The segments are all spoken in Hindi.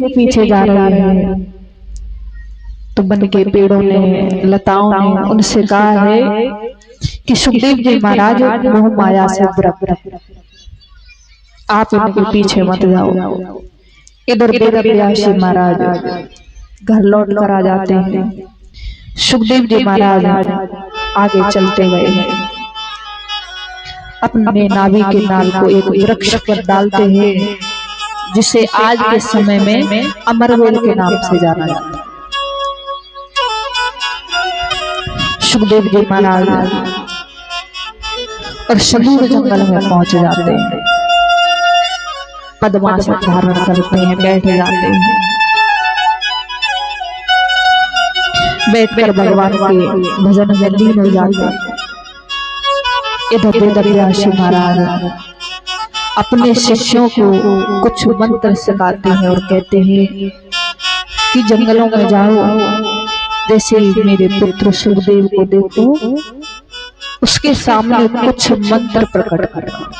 पीछे जा रहे हैं तो बन के पेड़ों ने, लताओं ने उनसे कहा है कि सुखदेव जी महाराज मोह माया से ग्रस्त, आप इनके पीछे मत जाओ। इधर वेद व्यास जी महाराज घर लौट कर आ जाते हैं। सुखदेव जी महाराज आगे चलते गए, अपने नाभि के नाल को एक वृक्ष पर डालते हैं जिसे आज के समय में अमरवेल के नाम से जाना जाता है। सुखदेव जी महाराज और सुदूर जंगल में पहुंच जाते हैं, पद्मासन धारण करते हैं, बैठ जाते हैं, बैठकर भगवान के भजन में लीन हो जाते हैं। इधर वेद व्यास जी महाराज अपने शिष्यों को कुछ मंत्र सिखाते हैं और कहते हैं कि जंगलों में जाओ, जैसे मेरे पुत्र सुखदेव को देखो, उसके सामने कुछ मंत्र प्रकट करना।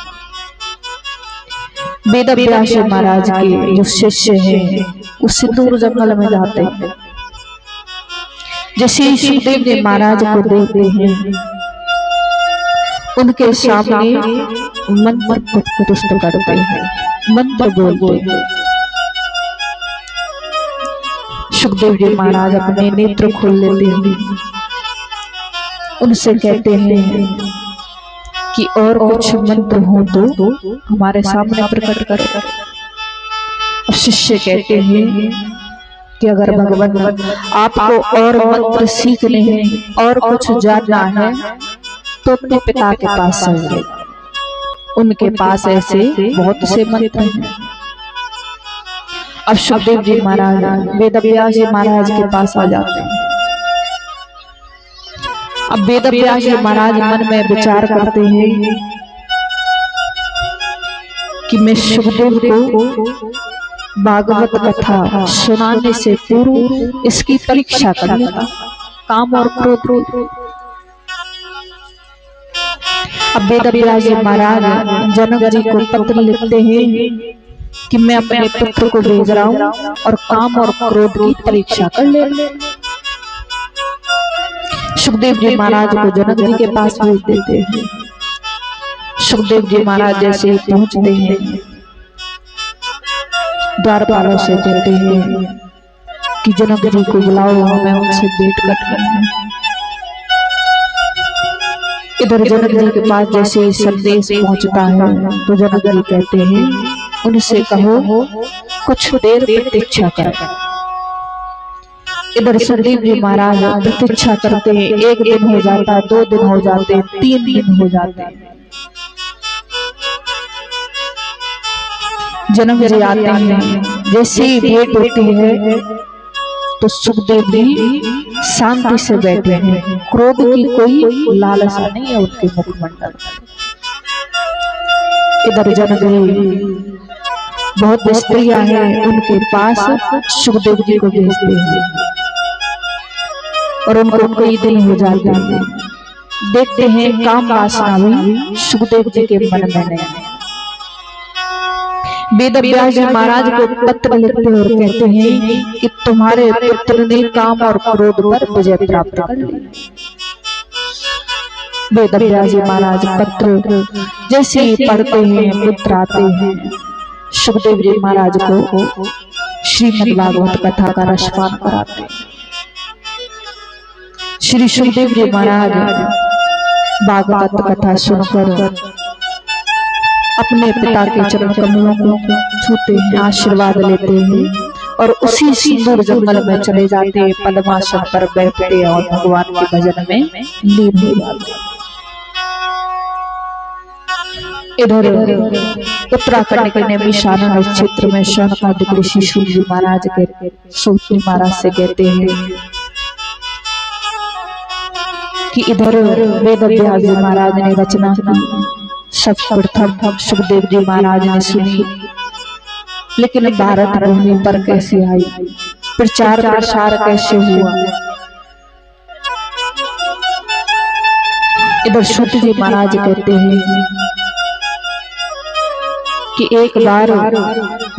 वेद व्यास जी महाराज के जो शिष्य हैं वो सिंदूर जंगल में जाते हैं। जैसे सुखदेव जी महाराज को देखते हैं, उनके सामने मंत्र पुष्ट करते हैं, मंत्र बोलते हैं। सुखदेव जी महाराज अपने नेत्र खोल लेते हैं, उनसे कहते हैं कि और कुछ मंत्र हो तो हमारे सामने प्रकट करो। शिष्य कहते हैं कि अगर भगवान आपको और मंत्र सीखने हैं और कुछ जानना है तो अपने पिता के पास जाइए, उनके पास ऐसे बहुत से मंत्र हैं। अब सुखदेव जी महाराज वेद व्यास जी महाराज के पास आ जाते हैं। अब वेद व्यास जी महाराज मन में विचार करते हैं कि मैं सुखदेव को भागवत कथा सुनाने से पूर्व इसकी परीक्षा कर लेता, काम और क्रोध। अब वेद व्यास जी महाराज जनक जी को पत्र लिखते हैं कि मैं अपने पुत्र को भेज रहा हूं और काम और क्रोध की परीक्षा कर ले। सुखदेव जी महाराज को जनक जी के पास भेज देते हैं। सुखदेव जी महाराज जैसे ही पहुंचते हैं, द्वारपालों से कहते हैं कि जनक जी को बुलाओ, हमें उनसे भेंट करनी है। इधर जनक जी के पास जैसे ही संदेश पहुंचता है तो जनक जी कहते हैं उनसे कहो कुछ देर प्रतीक्षा कर। इधर सुखदेव जी महाराज प्रतीक्षा करते हैं, एक दिन हो जाता, 2 दिन हो जाते, 3 दिन हो जाते। जनक जी आते हैं, जैसे ही भेंट होती है तो सुखदेव जी शांति से बैठे हैं, क्रोध की कोई लालसा नहीं है उनके मुखमंडल। इधर जनक जी बहुत स्त्रियां हैं, उनके पास सुखदेव जी को भेजते हैं और उनको कई दिन हो जाते हैं। देखते हैं काम वासना भी सुखदेव जी के मन में नहीं। वेद व्यास जी महाराज को पत्र लिखते और कहते हैं कि तुम्हारे पुत्र ने काम और क्रोध पर विजय प्राप्त कर ली। वेद व्यास जी महाराज पत्र जैसे ही पढ़ते हैं, पुत्र आते हैं, सुखदेव जी महाराज को श्रीमद् भागवत कथा का रसपान कराते हैं। श्री सुखदेव जी महाराज भागवत कथा सुनकर अपने पिता के चरण कमलों को छूते हैं, आशीर्वाद लेते हैं और उसी सिंदूर जंगल में चले जाते हैं, पद्मासन पर बैठते हैं और भगवान के भजन में लीन हो जाते हैं। इधर उत्तराखंड के नैमिषारण्य क्षेत्र में शौनकादिक ऋषि शुल जी महाराज के सूत महाराज से कहते हैं कि इधर वेद व्यास जी महाराज ने रचना की, सर्वप्रथम सुखदेव जी महाराज ने सुनी, लेकिन भारत भूमि पर कैसे आई, प्रचार प्रसार कैसे हुआ। इधर सूत जी महाराज कहते हैं कि एक बार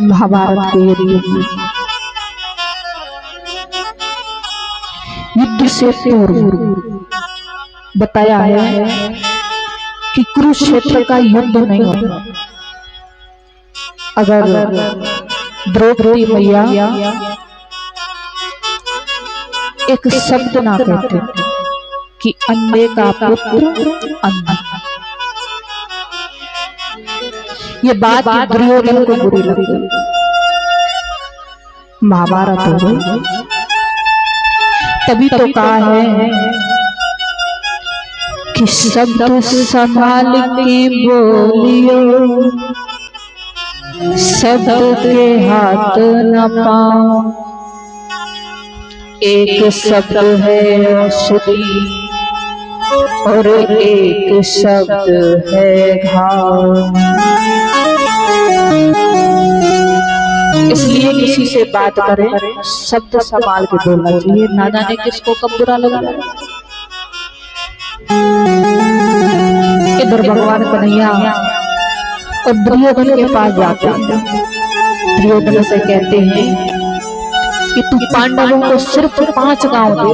महाभारत के युद्ध में से पूर्व बताया है कि कुरुक्षेत्र का युद्ध नहीं होगा अगर द्रौपदी मैया एक शब्द ना कहते कि अन्य का पुत्र अन्य। ये बात दुर्योधन को बुरी लगी। महाभारत हो गई तभी तो कहा है कि शब्द संभाल के बोलियो, शब्द के हाथ न पाओ, एक शब्द है औषधि और एक शब्द है घाव। इसलिए किसी से बात करें शब्द संभाल के बोलना चाहिए, ना जाने किसको कब बुरा लगा। इधर भगवान कन्हैया और दुर्योधन के पास जाते हैं। दुर्योधन से कहते हैं कि तू पांडवों को सिर्फ 5 गांव दे,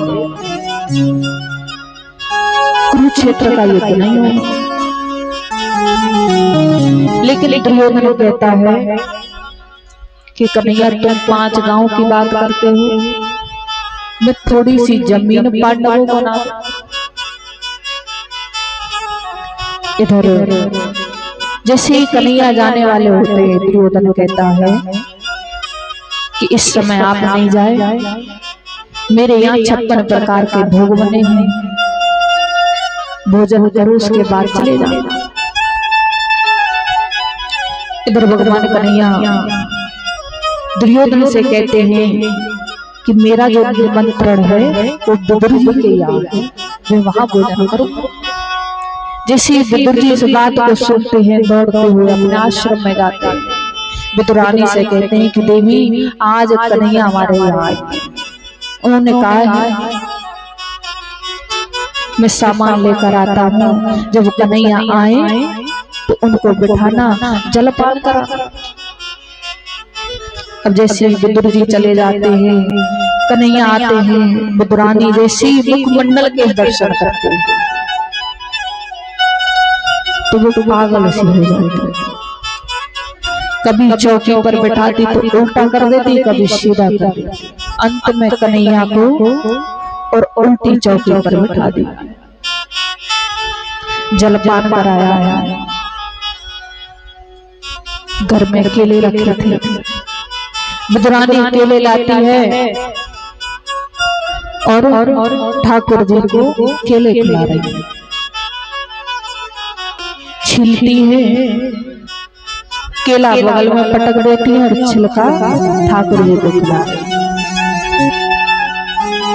कुरुक्षेत्र का युद्ध नहीं होगा। लेकिन दुर्योधन कहता है कि कन्हैया तुम 5 गांव की बात करते हो, मैं थोड़ी सी जमीन पांडवों को ना। इधर जैसे ही कन्हैया जाने वाले होते हैं दुर्योधन कहता है कि इस समय आप नहीं जाए, मेरे यहाँ 56 प्रकार के भोग बने हैं, भोजन करो उसके बाद चले जाओ। इधर भगवान कन्हैया दुर्योधन से कहते हैं कि मेरा जो निमंत्रण है वो विदुर जी के यहाँ है, मैं वहां भोजन करूं। जैसे विदुर जी इस बात को सुनते हैं दौड़ते हुए अपने आश्रम में जाते हैं। विदुरानी से कहते हैं कि देवी आज कन्हैया हमारे यहाँ आए। उन्होंने कहा है मैं सामान लेकर आता हूँ, जब कन्हैया आए तो उनको बिठाना, जलपान करा। अब जैसे विदुर जी चले जाते हैं, कन्हैया आते हैं, विदुरानी जैसे मुखमंडल के दर्शन करते हैं तो वो पागल सी हो जाती। कभी चौकी पर बैठाती तो उल्टा कर देती, कभी सीधा कर देती। अंत में कन्हैया को और उल्टी चौकी पर बैठा दी। जलपान कराया है, घर में केले रखे थे, विदुरानी केले लाती है और ठाकुर जी को केले खिला रही है। छीलती है, केला बगल में पटक देती है और छिलका ठाकुर जी को खिला रही है।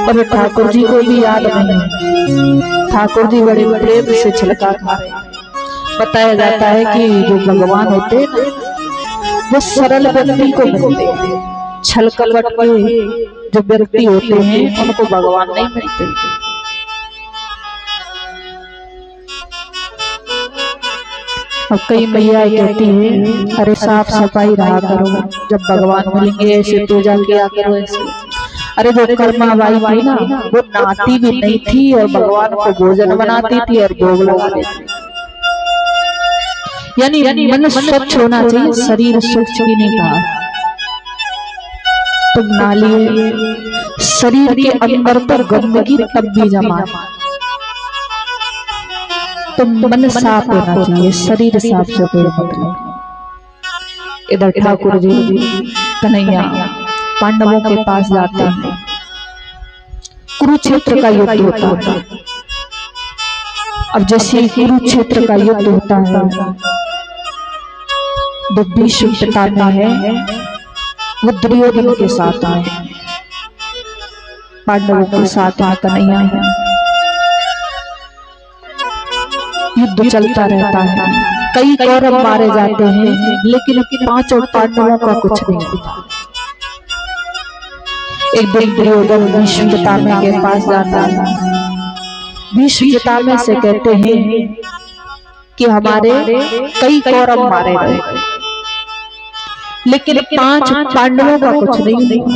और ठाकुर जी को भी याद नहीं, ठाकुर जी बड़े प्रेम से छिलका खा रहे हैं। बताया जाता है कि जो भगवान होते हैं वो सरल व्यक्ति को मिलते हैं, छल कपट के जो व्यक्ति होते हैं उनको भगवान नहीं मिलते। अब कई मैया कहती है अरे साफ सफाई रहा करो, जब भगवान मिलेंगे ऐसे पूजा किया करो ऐसे। अरे जो कर्मा बाई थी ना वो नहाती भी नहीं थी और भगवान को भोजन बनाती थी और भोग लगा देती। यानी मन स्वच्छ होना चाहिए, शरीर स्वच्छ भी नहीं कहा। तुम नाली शरीर के अंदर तो गंदगी तब भी जमा, तो मन साफ होना चाहिए, शरीर साफ से कोई मतलब। इधर ठाकुर जी कन्हैया पांडवों के पास जाते हैं, कुरुक्षेत्र का युद्ध होता है। अब जैसे कुरुक्षेत्र का युद्ध होता है तो भीष्म पितामह है वो दुर्योधन के साथ आए, पांडवों के साथ कन्हैया है। युद्ध चलता रहता है, कई कौरव मारे जाते हैं लेकिन 5 पांडवों का कुछ नहीं होता। एक दिन दुर्योधन भीष्म पितामह के पास जाता है। भीष्म पितामह से कहते हैं कि हमारे कई कौरव मारे गए लेकिन 5 पांडवों का कुछ नहीं हुआ।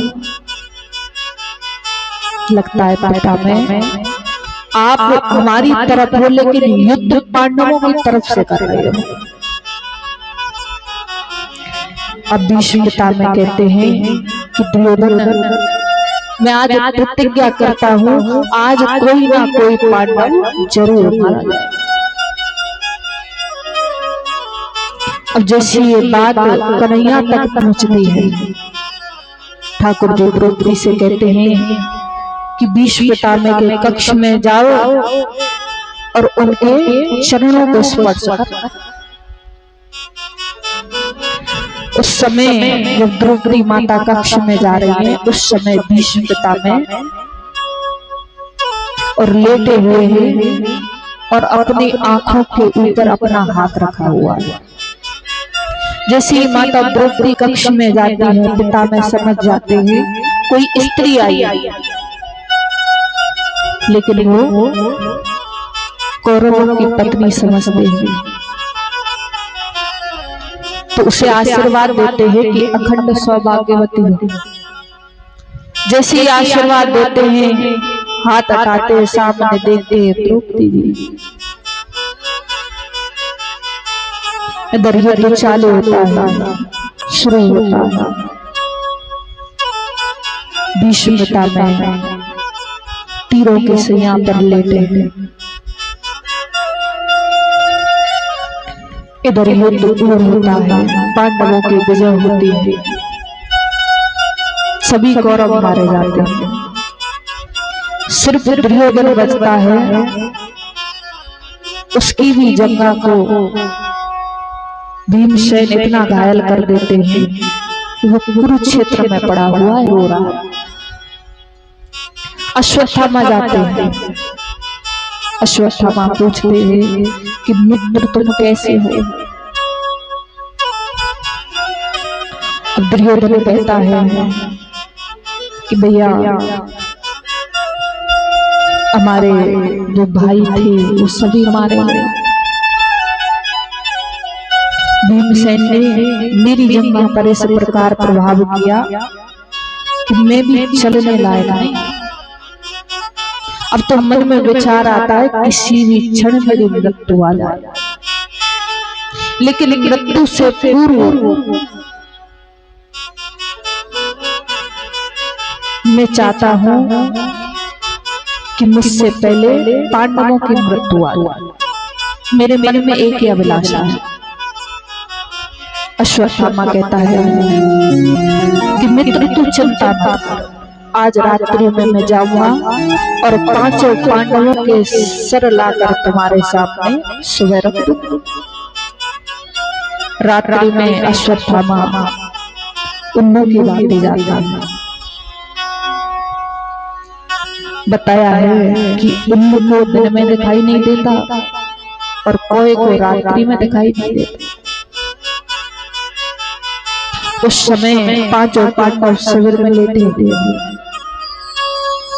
लगता है पिता में आप हमारी तरफ हो, लेकिन युद्ध पांडवों की तरफ से कर रहे हो। अब भीष्म पिता में कहते हैं कि दुर्योधन, मैं आज प्रतिज्ञा करता हूँ, आज कोई ना कोई पांडव जरूर मारा जाए। अब जैसी ये बात कन्हैया तक पहुंचती है, ठाकुर जी द्रौपदी से कहते हैं कि भीष्म पितामह के कक्ष में जाओ और उनके चरणों को स्पर्श करो। उस समय जब द्रौपदी माता कक्ष में जा रही है, उस समय भीष्म पितामह और लेटे हुए हैं और अपनी आंखों के ऊपर अपना हाथ रखा हुआ है। जैसे ही माता द्रौपदी कक्ष में जाती है, पितामह समझ जाते हैं कोई स्त्री आई है, लेकिन वो कौरवों की पत्नी समझते हैं, तो उसे आशीर्वाद देते हैं कि अखंड सौभाग्यवती हो। जैसे ही आशीर्वाद देते हैं, हाथ हटाते सामने देखते हैं द्रौपदी जी। इधर युद्ध चालू होता है, शुरू होता है। भीष्म पितामह तीरों के सैया पर लेटे हैं। इधर युद्ध दूर होता है, पांडवों की विजय होती है, सभी कौरव मारे जाते हैं। सिर्फ दुर्योधन बचता है, उसकी भी जंघा को भीमसेन इतना घायल कर देते हैं कि वो कुरुक्षेत्र में पड़ा हुआ है, रो रहा है। अश्वत्थामा जाते हैं, अश्वत्थामा पूछते हैं कि मित्र तुम कैसे हो? अब दुर्योधन कहता है कि भैया हमारे जो भाई थे वो सभी मारे गए। भीमसेन ने मेरी जंघा पर इस प्रकार प्रभाव किया कि मैं भी चलने लायक नहीं। अब तो मन में विचार आता है किसी भी क्षण मेरी मृत्यु आ जाए, लेकिन मृत्यु से पूर्व मैं चाहता हूं कि मुझसे पहले पांडवों की मृत्यु आ जाए। मेरे मन में एक ही अभिलाषा है। अश्वत्थामा कहता है कि मित्र तू चिंता मत कर, आज रात्रि में मैं जाऊंगा और पांचों पांडवों के सर लाकर तुम्हारे सामने सुबह रख दूंगा। रात्रि में अश्वत्थामा उन्नों की बातें जाता है। बताया है कि उन्नों को दिन में दिखाई नहीं देता और कोई को रात्रि में दिखाई नहीं देता। उस समय पांचों पांडव शिविर में लेटे थे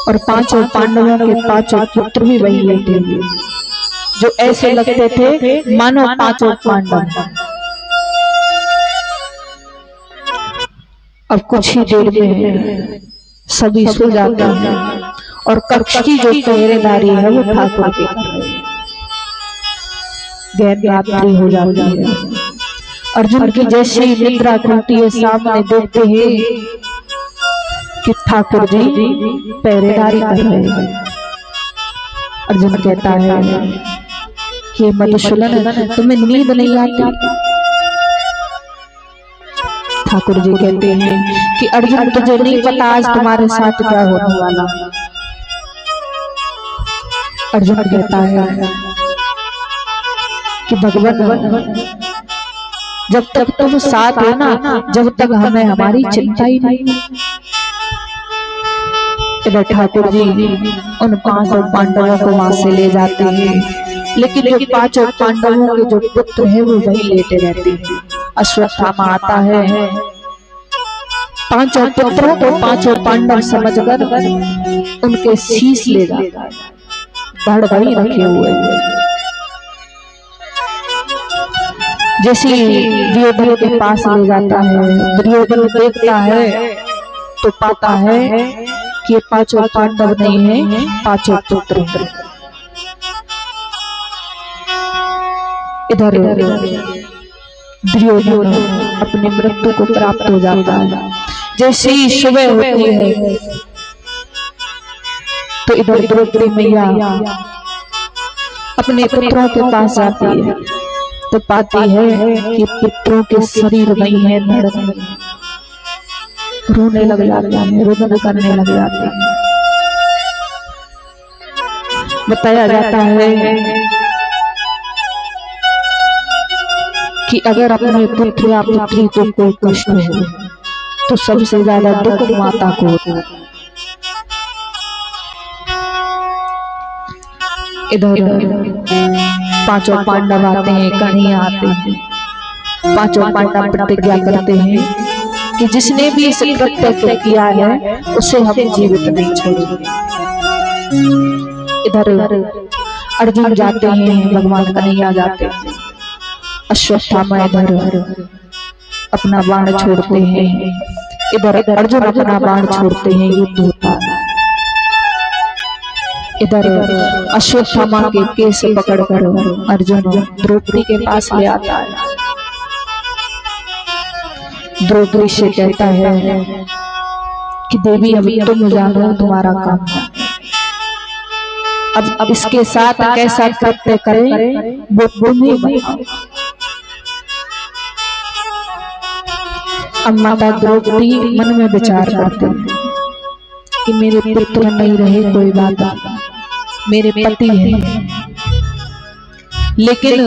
और पांचों पांडवों के पांचों पुत्र भी वही लेटे हुए, जो ऐसे लगते थे मानो पांचों पांडव। अब कुछ ही देर में सभी सो जाते हैं और कक्ष की जो पहरेदारी है वो ठाकुर की कर रहे हैं। गैर रात्रि हो जाती है। अर्जुन की जैसे ही निद्रा खुलती है, सामने देखते हैं कि ठाकुर जी पहरेदारी कर रहे हैं। अर्जुन कहता है कि मधुसूदन तुम्हें नींद नहीं आती? ठाकुर जी कहते हैं कि अर्जुन तुझे नहीं पता आज तुम्हारे साथ क्या होने वाला। अर्जुन कहता है कि भगवान जब तक तुम साथ हो ना, जब तक हमें हमारी चिंता ही नहीं। इधर ठाकुर जी उन पांचों पांडवों को वहां से ले जाते हैं, लेकिन जो पांचों पांडवों के जो पुत्र है वो वही लेटे रहते हैं। अश्वत्थामा आता है, पांचों पुत्रों को पांचों पांडव समझकर उनके शीश ले जाता है, धड़ वही रखे हुए। जैसे दुर्योधन के पास ले जाता है, दुर्योधन देखता है तो पाता है कि ये पांचों पांडव नहीं है, पांचों पुत्र हैं। इधर दुर्योधन अपनी मृत्यु को प्राप्त हो जाता है। जैसे ही सुबह होती है तो इधर द्रौपदी मैया अपने पुत्रों के पास जाती है तो पाती है कि पुत्रों के शरीर वही है, रोने लग जाते हैं, रुदन करने लग जाते हैं। बताया जाता है कि अगर अपने पुत्र या पुत्री को कोई कष्ट हो तो सबसे ज्यादा दुख माता को होता है। इधर पांचों पांडव आते हैं, कन्हैया आते हैं। पांचों पांडव प्रतिज्ञा करते हैं कि जिसने भी इस कृत्य को किया है उसे हम जीवित नहीं छोड़ेंगे। इधर अर्जुन जाते हैं, भगवान कन्हैया जाते हैं। अश्वत्थामा इधर अपना बाण छोड़ते हैं, इधर अर्जुन अपना बाण छोड़ते हैं, युद्ध होता है। इधर अश्वत्थामा के केस पकड़कर अर्जुन द्रौपदी के पास ले आता है। द्रौपदी से कहता है कि देवी अभी तुम जानो तुम्हारा काम है, अब इसके साथ कैसा कृत्य करें वो तुम ही बताओ। अब माता द्रौपदी मन में विचार करते हैं कि मेरे पुत्र नहीं रहे कोई बात नहीं, मेरे पति हैं, लेकिन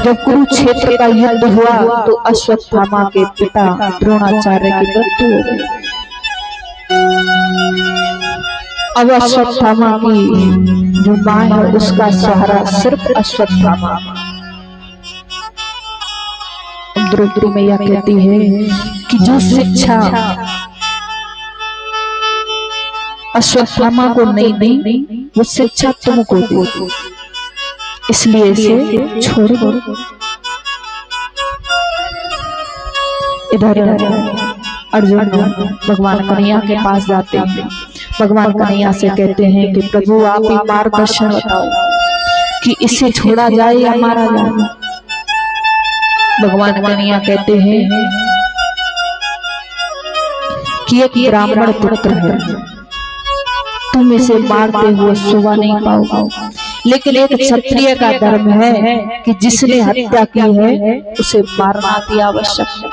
जब कुरुक्षेत्र का युद्ध हुआ तो अश्वत्थामा के पिता द्रोणाचार्य की मृत्यु हो गई। अब अश्वत्थामा की जो मां है उसका सहारा सिर्फ अश्वत्थामा। द्रौपदी मैया कहती है कि जो शिक्षा अश्वत्थामा को नहीं दी वो शिक्षा तुमको दी, इसलिए इसे छोड़ दो। इधर अर्जुन भगवान कन्हैया के पास जाते हैं। भगवान कन्हैया से कहते हैं कि प्रभु आप ही मार्गदर्शन बताओ कि इसे छोड़ा जाए या मारा जाए। भगवान कन्हैया कहते हैं कि एक ब्राह्मण पुत्र है, तुम इसे मारते हुए शोभा नहीं पाओगे, लेकिन एक क्षत्रिय का धर्म है कि जिसने हत्या की है उसे मारना भी आवश्यक है,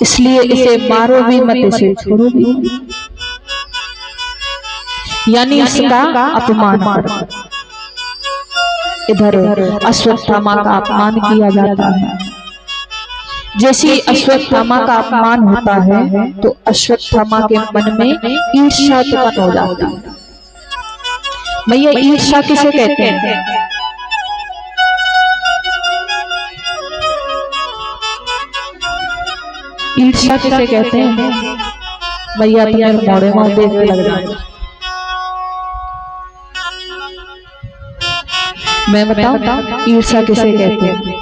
इसलिए इसे मारो भी मत, इसे छोड़ो भी मत, यानी इसका अपमान करो। इधर अश्वत्थामा का अपमान किया जाता है। जैसे अश्वत्थामा का अपमान होता है तो अश्वत्थामा के मन में ईर्ष्या उत्पन्न हो जाती है। भैया ईर्ष्या किसे कहते हैं? ईर्ष्या किसे कहते हैं? भैया तुम्हें मोड़े मुंह देखने लग जाए। मैं बताऊं ईर्ष्या किसे कहते हैं?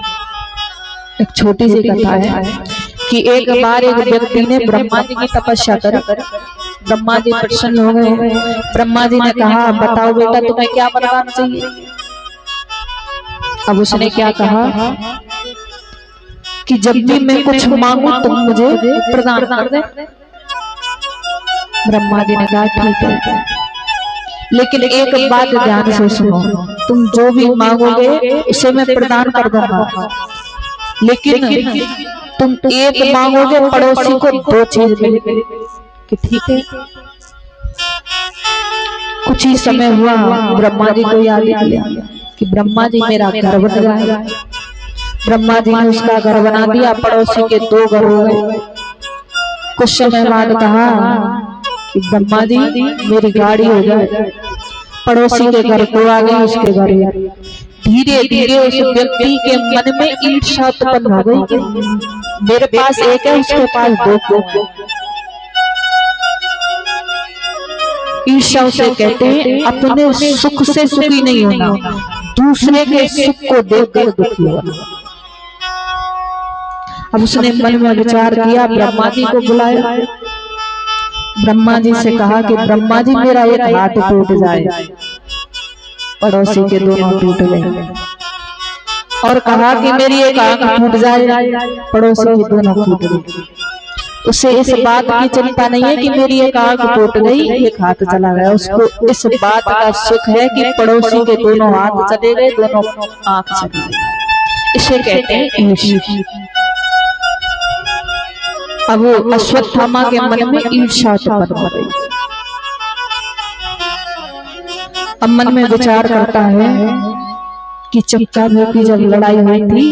एक छोटी सी कथा है कि एक बार एक व्यक्ति ने ब्रह्मा जी की तपस्या करी। ब्रह्मा जी प्रसन्न हो गए। ब्रह्मा जी ने कहा बताओ बेटा तुम्हें क्या वरदान चाहिए? अब उसने क्या कहा कि जब भी मैं कुछ मांगू तुम मुझे प्रदान कर दे। ब्रह्मा जी ने कहा ठीक है, लेकिन एक बात ध्यान से सुनो, तुम जो भी मांगोगे उसे मैं प्रदान कर दूंगा, लेकिन तुम एक मांगोगे पड़ोसी को दो चीज मिलेगी। कि ठीक है। कुछ ही समय हुआ ब्रह्मा जी को याद आया कि ब्रह्मा जी मेरा घर बन गया। ब्रह्मा जी ने उसका घर बना दिया, पड़ोसी के दो घर हो गए। कुछ समय बाद कहा कि ब्रह्मा जी मेरी गाड़ी हो जाए, पड़ोसी के घर को आ गई, उसके घर। धीरे धीरे उस व्यक्ति के मन में ईर्ष्या उत्पन्न हो गई। मेरे पास एक है, उसके पास दो। ईर्ष्या उसे कहते हैं अपने सुख से सुखी नहीं होना, दूसरे के सुख को देखकर दुखी होना। अब उसने मन में विचार किया, ब्रह्मा जी को बुलाया। ब्रह्मा जी से कहा कि ब्रह्मा जी मेरा एक हाथ टूट जाए, पड़ोसी के दोनों टूट गए। और कहा कि मेरी एक आंख टूट जाए, पड़ोसी के दोनों टूट गए। उसे इस बात की चिंता नहीं है कि मेरी एक आंख टूट गई, एक हाथ चला गया। उसको इस बात का सुख है कि पड़ोसी के दोनों हाथ चले गए, दोनों आंख चली गई। इसे कहते हैं ईर्ष्या। अब वो अश्वत्थामा के मन में ईर्ष्या उत्पन्न हो गई। अब मन में विचार करता है कि चक्का की जब लड़ाई हुई थी,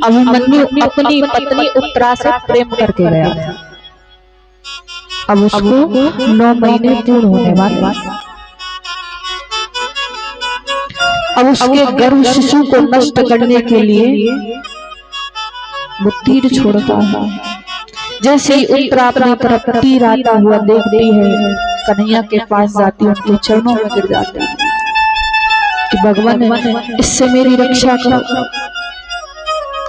अब मन में अपनी पत्नी उत्तरा से प्रेम करके गया था। अब उसको 9 महीने पूर्ण होने वाले। अब उसके गर्भ शिशु को नष्ट करने के लिए वो तीर छोड़ता है। जैसे ही उत्तरा अपनी तरफ तीर आता हुआ देखती है, कन्हैया के पास जाती, उनके चरणों में गिर जाती है कि भगवान इससे मेरी रक्षा करो।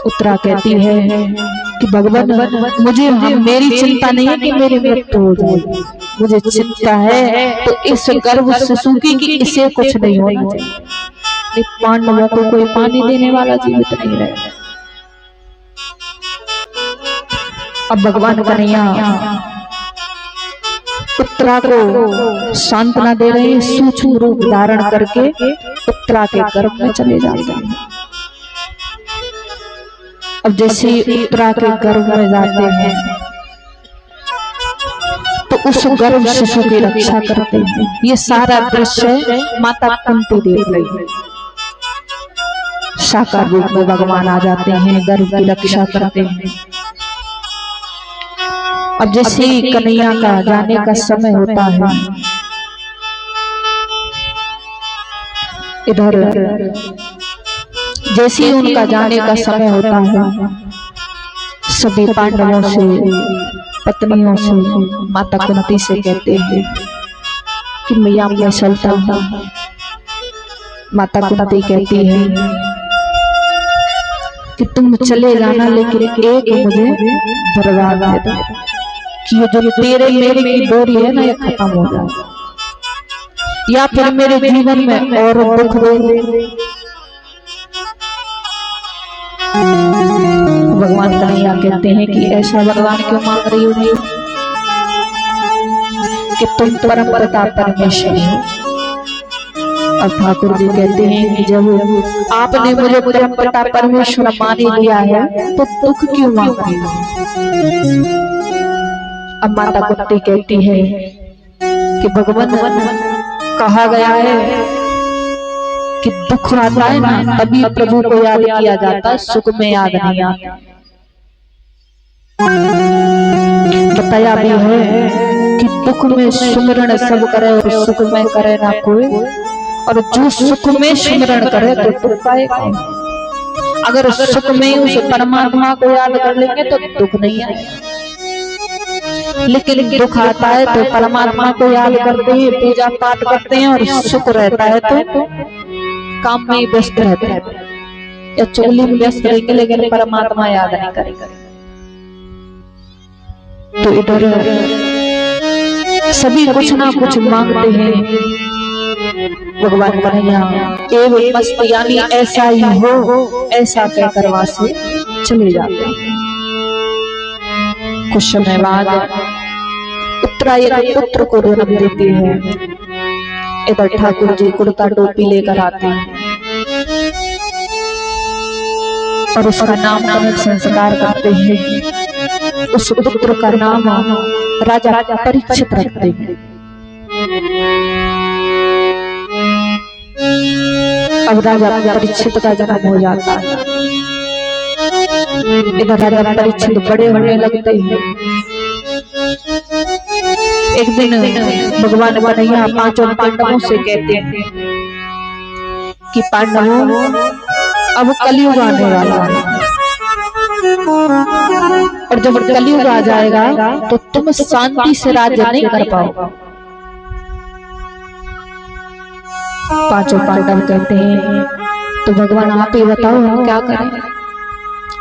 उत्तरा कहती है कि भगवान मुझे मेरी चिंता नहीं है कि मेरी मृत्यु हो जाएगी, मुझे चिंता है तो इस गर्भ शिशु की कि इसे कुछ नहीं होना चाहिए। पांडवों को कोई पानी देने वाला जीवित नहीं रहे। अब भगवान कन्हैया उत्तरा को सांत्वना दे रहे हैं, सूक्ष्म रूप धारण करके उत्तरा के गर्भ में चले जाते हैं। अब जैसे उत्तरा के गर्भ में जाते हैं तो उस गर्भ शिशु की रक्षा करते हैं। ये सारा दृश्य माता कुंती देख रही है। साकार रूप में भगवान आ जाते हैं, गर्भ की रक्षा करते हैं। अब जैसे कन्हैया का जाने का समय होता है, इधर जैसे ही उनका जाने का समय होता है, सभी पांडवों से, पत्नियों से, माता कुंती से कहते हैं कि मैया मैं चलता हूं। माता कुंती कहती है कि तुम चले जाना, लेकिन एक मुझे वरदान दे दो कि ये जो तेरे मेरे की डोरी है ना, ये खत्म हो जाए, या फिर मेरे जीवन में और दुख दे। भगवान कन्हैया कहते हैं कि ऐसा वरदान क्यों मांग रही हो कि तुम परम पिता परमेश्वर हो। अब ठाकुर जी कहते हैं कि जब आपने मुझे परम पिता परमेश्वर मान लिया है तो दुख क्यों मांग रही हो। अब माता कुंती कहती है कि भगवान कहा गया है कि दुख आता है ना तभी प्रभु को याद किया जाता है, सुख में याद नहीं आता। बताया भी है कि दुख में सुमिरन सब करे और सुख में करे ना कोई, और जो सुख में सुमिरन करे तो दुख पाएगा। अगर सुख में उस परमात्मा को याद कर लेंगे तो दुख नहीं आएगा, लेकिन दुख आता है तो परमात्मा को याद करते हैं, पूजा पाठ करते हैं, और सुख रहता है तो काम में व्यस्त रहते हैं या चुगली में व्यस्त रहेंगे, लेकिन परमात्मा याद नहीं करेंगे। तो इधर सभी कुछ ना कुछ मांगते हैं। भगवान कन्हैया एवं मस्त यानी ऐसा ही हो ऐसा कहकर वहां से चले जाते हैं। कुछ समय बाद उत्तरा एक पुत्र को जन्म देती है। इधर ठाकुर जी कुर्ता टोपी लेकर आते हैं और उसका नामकरण संस्कार करते हैं। उस पुत्र का नाम राजा परीक्षित रखते हैं। अब राजा परीक्षित का जन्म हो जाता है। इधर राजा परीक्षित बड़े होने लगते हैं। एक दिन भगवान कन्हैया पांचों पांडवों से कहते हैं कि पांडवों अब कलयुग आने वाला है, और जब कलयुग आ जाएगा तो तुम शांति से राज्य नहीं कर पाओगे। पांचों पांडव कहते हैं तो भगवान आप ही बताओ हम क्या करें।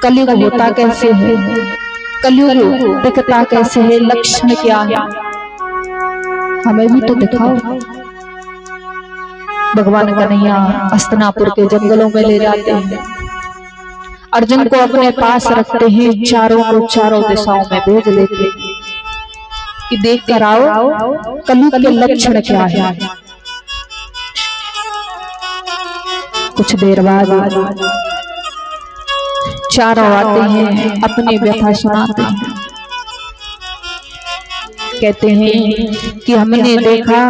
कलयुग होता कैसे है, कलयुग दिखता कैसे है, लक्षण क्या है। हमें भी तो दिखाओ। भगवान कन्हैया हस्तिनापुर के जंगलों में ले जाते हैं, अर्जुन को अपने पास रखते हैं, चारों को चारों दिशाओं में भेज देते हैं कि देख कर आओ कलयुग के लक्षण क्या है। कुछ देर बाद चारों आते हैं, अपनी व्यथा सुनाते हैं, कहते हैं कि हमने देखा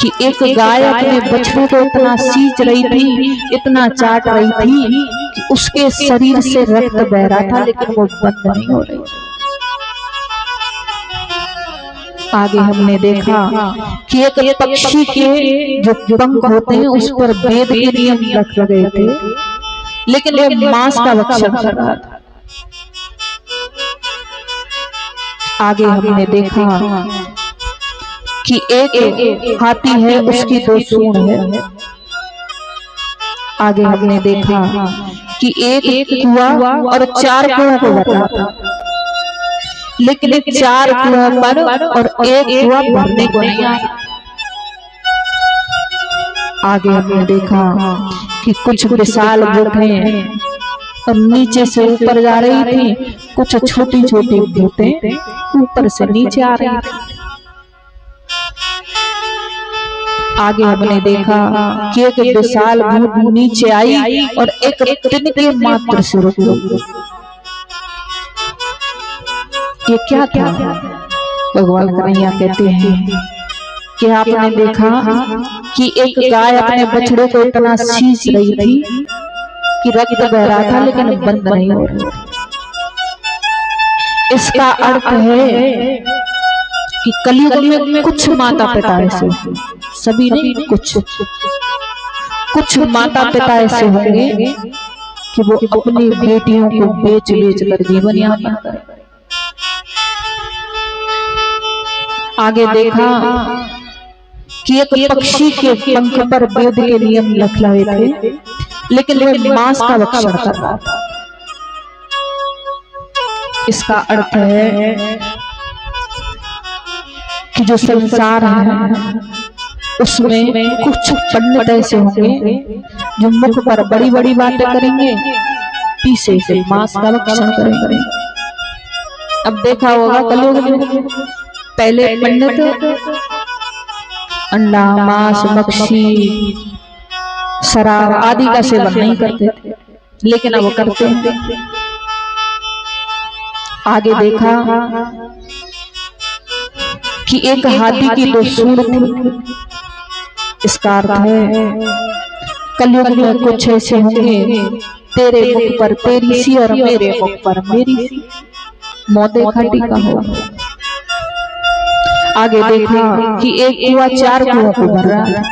कि एक गाय अपने बछड़े को इतना सींच रही थी, इतना चाट रही थी कि उसके शरीर से रक्त बह रहा था, लेकिन वो बंद नहीं हो रही। आगे हमने देखा कि एक पक्षी के जो पंख होते हैं उस पर वेद के नियम रख गए थे, लेकिन वो मांस का भक्षण कर रहा था। आगे हमने देखा कि एक हाथी है, उसकी 2 सूंड है। आगे हमने देखा कि एक कुआं और 4 कुओं को बताता, लेकिन 4 कुओं पर और एक कुआं भरने को नहीं आया। आगे हमने देखा कि कुछ विशाल बूटें और नीचे से ऊपर जा रही थी, कुछ छोटी छोटी बूटें ऊपर से नीचे आ रही थी। आगे हमने देखा कि एक विशाल भूत नीचे आई और एक तिनके मात्र से रुक गई। ये क्या था? भगवान कन्हैया कहते हैं कि आपने देखा कि एक गाय अपने बछड़े को इतना सींच रही थी कि रक्त बह रहा था, लेकिन बंद नहीं हो रहा। इसका अर्थ है कि कलयुग में कुछ माता पिता ऐसे, सभी नहीं, कुछ माता पिता ऐसे होंगे कि वो अपनी बेटियों को बेच बेच कर जीवन यापन करें। आगे देखा कि एक पक्षी के पंख पर वेद के नियम लिखे हुए थे, लेकिन वह मांस का भक्षण कर रहा था। इसका अर्थ है कि जो संसार है उसमें कुछ पंडित ऐसे होंगे जो मुख पर बड़ी बड़ी बातें करेंगे, पीछे से मांस का भक्षण करेंगे। अब देखा होगा कलयुग में पहले पंडित अंडा, मांस, मक्खी, शराब आदि का सेवन नहीं करते थे, लेकिन अब करते हैं। आगे देखा कि एक हाथी की 2 सूंड थी। इसका अर्थ है कलयुग में कुछ ऐसे होंगे, तेरे मुख पर तेरी सी और मेरे मुख पर मेरी सी, मौते खटी का हो। आगे देखा कि एक कुआं 4 कुओं को भर रहा है,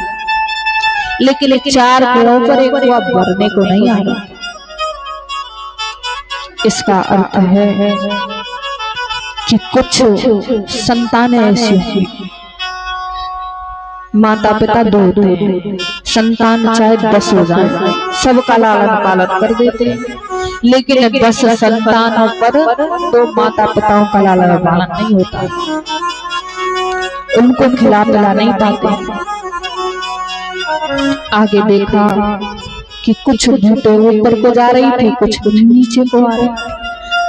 लेकिन 4 कुओं पर एक कुआं भरने को नहीं आ रहा। इसका अर्थ है कि कुछ संतानें ऐसी होंगी, माता पिता 2 संतान चाहे 10 हो जाए, सबका लालन पालन कर देते हैं, लेकिन 10 संतानों पर 2 माता पिताओं का लालन पालन नहीं होता, उनको खिला पिला नहीं पाते। आगे देखा कि कुछ बूटे ऊपर को जा रही थी, कुछ नीचे को आ रही थी।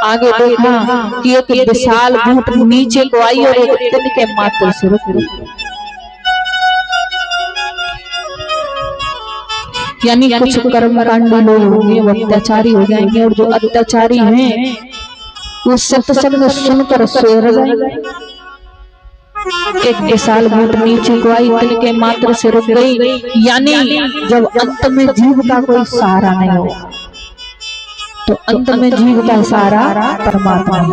आगे देखा कि एक विशाल बूट नीचे को आई और एक तिनके मात्र से रुक गई। यानी कुछ कर्मकांडी लोग होंगे, वो अत्याचारी हो जाएंगे, और जो अत्याचारी हैं वो सत्संग सुनकर सोए रह जाएंगे। एक विशाल बूट नीचे को आई, तिनके मात्र से रुक गई, यानी जब अंत में जीव का कोई सहारा नहीं होगा, तो अंत में जीव का सहारा परमात्मा है।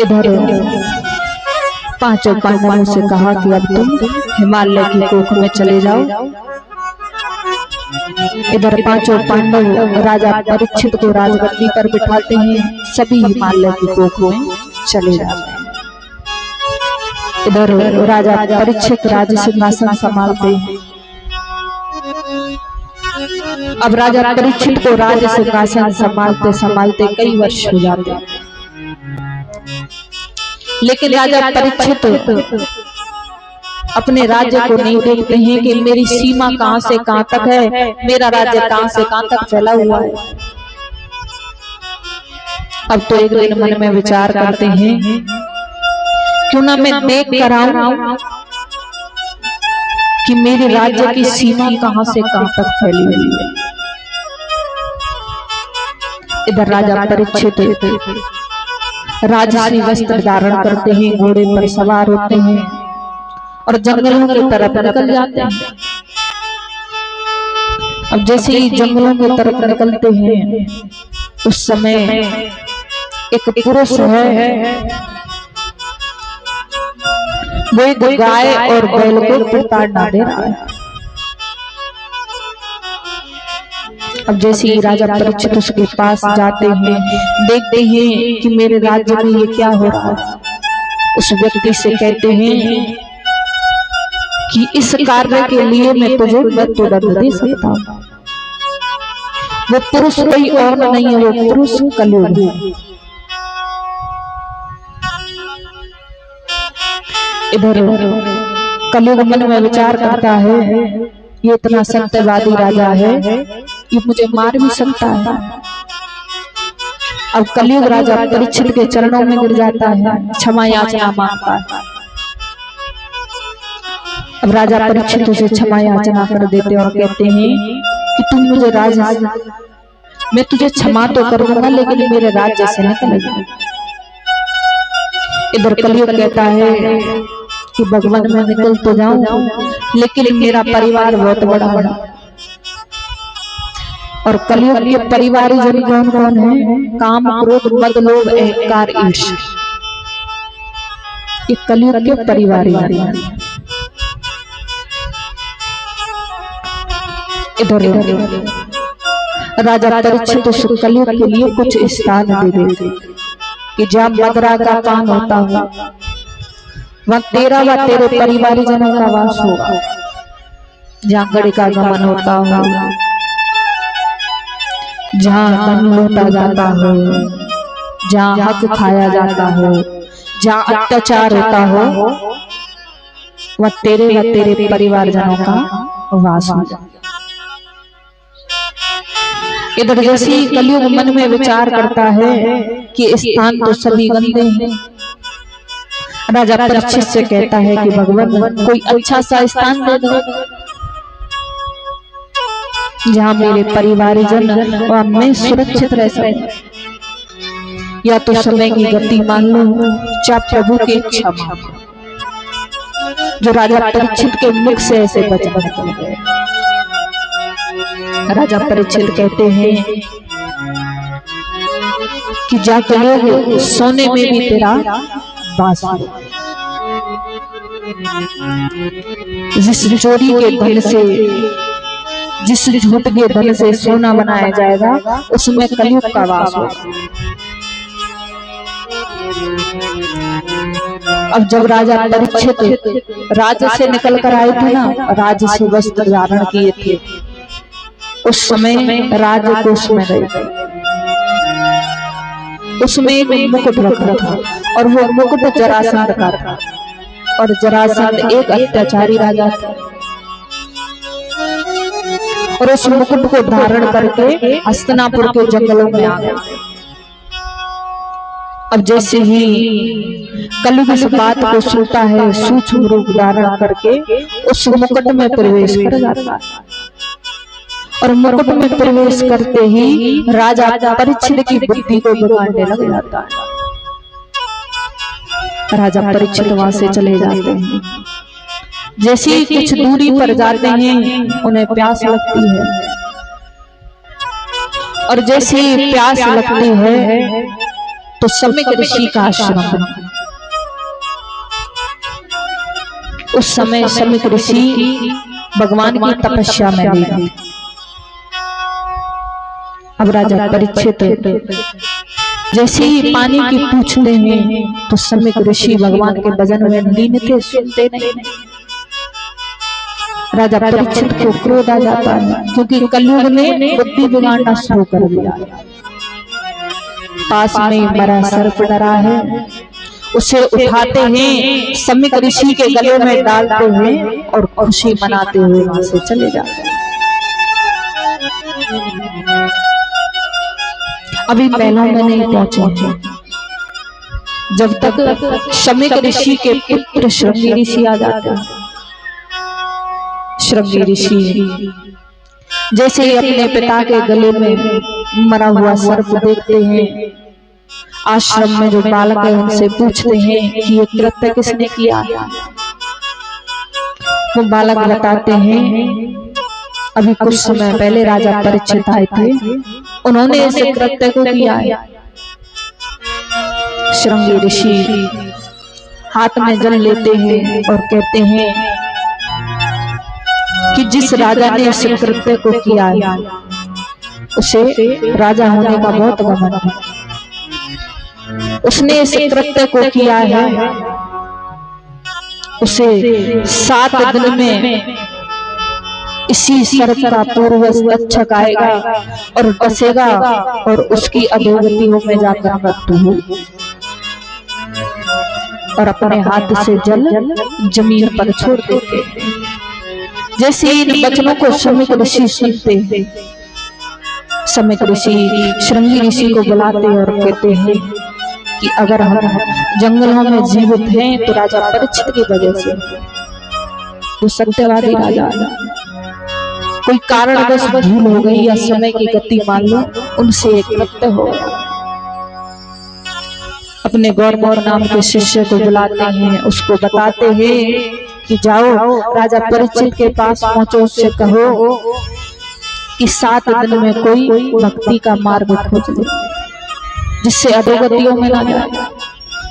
इधर 5 पांडवों से कहा कि अब तुम हिमालय की कोख में चले जाओ। इधर 5 पांडव राजा परीक्षित को राजगद्दी पर बिठाते हैं, सभी हिमालय की कोख में चले जाते हैं। इधर राजा परीक्षित राज सिंहासन संभालते हैं। अब राजा परीक्षित को राज सिंहासन संभालते संभालते कई वर्ष हो जाते, लेकिन राजा परीक्षित अपने राज्य को नहीं देखते हैं कि मेरी सीमा कहां से कहां तक है, मेरा राज्य कहां से कहां तक फैला हुआ है। अब तो एक दिन मन में विचार करते हैं, क्यों ना मैं देख कर आऊं कि मेरे राज्य की सीमा कहां से कहां तक फैली हुई है। इधर राजा परीक्षित राजसी वस्त्र धारण करते हैं, घोड़े पर सवार होते हैं और जंगलों की तरफ निकल जाते हैं। अब जैसे ही जंगलों की तरफ निकलते हैं, उस समय एक पुरुष है, वो एक गाय और बैल को प्रताड़ना दे रहा है। अब जैसे ही राजा परीक्षित उसके पास जाते हैं, देखते हैं कि मेरे राज्य में ये क्या हो रहा है। उस व्यक्ति से कहते हैं कि इस कार्य के लिए मैं तुझे मृत्युदंड दे सकता हूं। वो पुरुष कोई और नहीं है, वो पुरुष कलयुग है। इधर कलयुग मन में विचार करता है, ये इतना सत्यवादी राजा है, ये मुझे मार भी सकता है। अब कलयुग राजा परीक्षित के चरणों में गिर जाता है, क्षमा याचना मांगता है। अब राजा परीक्षित उसे क्षमा याचना कर देते और कहते हैं कि तुम मुझे राजा, मैं तुझे क्षमा तो कर दूंगा, लेकिन मेरे राज्य से निकल जा। इधर कलयुग कहता है कि भगवान मैं निकल तो जाऊं, लेकिन मेरा परिवार बहुत बड़ा है। और कलयुग के परिवारजन कौन कौन है? काम, क्रोध, मद, लोभ, अहंकार, ईर्ष्या। ये कलयुग के परिवारजन हैं। इधर राजा परीक्षित उस कलयुग के लिए कुछ स्थान दे देते कि जहाँ मदरा का पान होता हो, वहाँ तेरा व तेरे परिवारजनों का वास होगा। जहाँ गड़े का गमन होता हो, जहाँ धन लूटा जाता हो, जहाँ हक खाया जाता हो, जहाँ अत्याचार होता हो, वह तेरे व तेरे परिवारजनों का वास होगा। इधर जैसे कलयुग मन में विचार करता है कि स्थान तो सभी गंदे हैं, राजा परीक्षित से कहता है कि भगवान कोई अच्छा सा स्थान दे दो जहाँ मेरे परिवारजन और मैं सुरक्षित रह सकूं। या तो समय की गति मान लो, चाहे प्रभु की इच्छा मान लो। जो राजा परीक्षित के मुख से ऐसे वचन निकल गए। राजा परीक्षित कहते हैं कि जाके लोग सोने में भी तेरा वास हो। जिस चोरी के धन से, जिस झूठ के धन से सोना बनाया जाएगा, उसमें कलयुग का वास होगा। अब जब राजा परीक्षित राज्य से निकल कर आए थे ना, राज्य से वस्त्र धारण किए थे, उस समय राजकोष में गए, उसमें एक मुकुट रखा था और वो मुकुट जरासंध का था। और जरासंध एक अत्याचारी राजा था और उस मुकुट को धारण करके हस्तिनापुर के जंगलों में आ गया। अब जैसे ही कलयुग इस बात को सुनता है, सूक्ष्म रूप धारण करके उस मुकुट में प्रवेश कर जाता है। और मुकुट में प्रवेश करते ही राजा परीक्षित की बुद्धि को बिगाड़ने लग जाता है। राजा परीक्षित वहां से चले जाते हैं। जैसे ही कुछ दूरी पर जाते हैं, उन्हें प्यास लगती है और जैसे ही प्यास लगती है तो समिक ऋषि का आश्रम। उस समय समिक ऋषि भगवान की तपस्या में लीन। अब राजा परीक्षित जैसे ही पानी की पूछते हैं तो समिक ऋषि भगवान के भजन में लीन थे, सुनते नहीं। राजा परीक्षित को क्रोध आ जाता है, क्योंकि कलयुग ने बुद्धि बिगाड़ना शुरू कर दिया। पास में मरा सर्प डरा है, उसे उठाते हैं, सम्यक ऋषि के गले में डालते हैं और खुशी मनाते हुए वहां से चले जाते हैं। अभी महलों में नहीं पहुंचे, जब तक सम्यक ऋषि के पुत्र श्रृंगी ऋषि आ जाते हैं। श्रृंगी ऋषि जैसे ही अपने पिता के गले में मरा हुआ सर्प देखते हैं, आश्रम में जो बालक है उनसे पूछते हैं कि ये कृत्य किसने किया। वो बालक बताते हैं, अभी कुछ समय पहले राजा परीक्षित आए थे, उन्होंने इस कृत्य को किया है। श्रृंगी ऋषि हाथ में जल लेते हैं और कहते हैं कि जिस राजा ने इस कृत्य को किया है उसे राजा होने का बहुत घमंड है। उसने इस कृत्य को किया है, उसे 7 दिन में इसी सर्प का पूर्वज तक्षक आएगा और डसेगा और उसकी अधोगतियों में जाकर मृत्यु होगी। और अपने हाथ से जल जमीन पर छोड़ देते। जैसे इन वचनों को सम्यक ऋषि सुनते हैं, सम्यक ऋषि श्रृंगी ऋषि को बुलाते और कहते हैं कि अगर हम जंगलों में जीवित हैं तो राजा परीक्षित की वजह से, तो सत्यवादी राजा कोई कारणवश भूल हो गई या समय की गति मान लो उनसे एक कृत्य हो गया। अपने गौरमोर नाम के शिष्य को बुलाते हैं, उसको बताते हैं कि जाओ राजा परीक्षित के पास पहुंचो, उससे कहो कि 7 दिन में कोई भक्ति का मार्ग खोज ले जिससे अधोगतियों में ना जाए।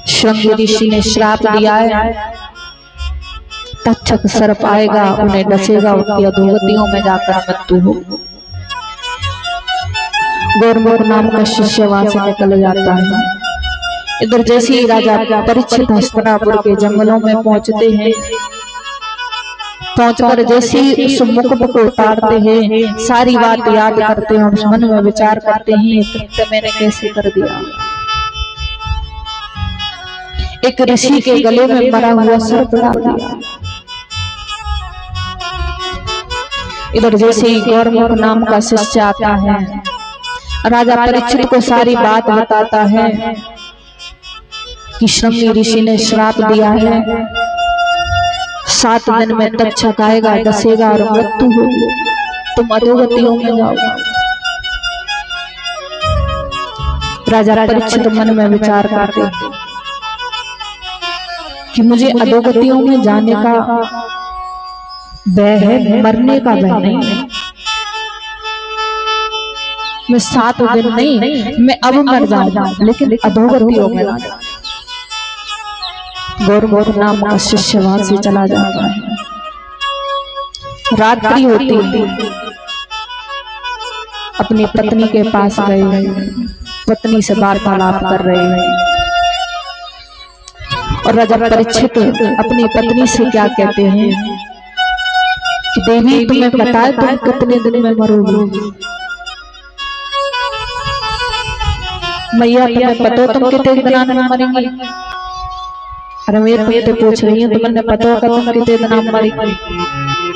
श्रृंगी ऋषि ने श्राप दिया है, तक्षक सर्प आएगा, उन्हें डसेगा, उनकी अधोगतियों में जाकर मृत्यु हो। गौरमोर नाम का शिष्य वहां से निकल जाता है। इधर जैसे ही राजा परीक्षित हस्तिनापुर के जंगलों में पहुंचते हैं, पहुंचकर जैसे ही उस मुकुट को उतारते हैं, सारी बात याद करते हैं और मन में विचार करते हैं ये कृत्य मैंने कैसे कर दिया। एक ऋषि के गले में मरा हुआ सर्प डाल दिया। इधर जैसे ही गौरमोर नाम का शिष्य आता है, राजा परीक्षित को सारी बात बताता है कि श्रृंगी ऋषि ने श्राप दिया है, 7 दिन में तक्षक आएगा, डसेगा और मृत्यु होगी, तुम अधोगतियों में जाओ। राजा परीक्षित मन में विचार करते कि मुझे अधोगतियों में जाने का भय है, मरने का भय नहीं। मैं 7 दिन नहीं, मैं अब मर जाऊंगा, लेकिन अधोगतियों में ना। गौरमोर नाम का शिष्य वहां से चला जाता है। रात्रि होती है, अपनी पत्नी के पास गए, पत्नी से वार्तालाप कर रहे हैं। और राजा परीक्षित अपनी पत्नी से क्या कहते हैं कि देवी तुम्हें पता है तुम कितने दिन में मरोगी? मैया तुम्हें पता हो तुम कितने दिन में मरेंगी? अरे मेरे पूछ रही है, तुम्हें पता होगा तुम कितने दिन मरेंगी?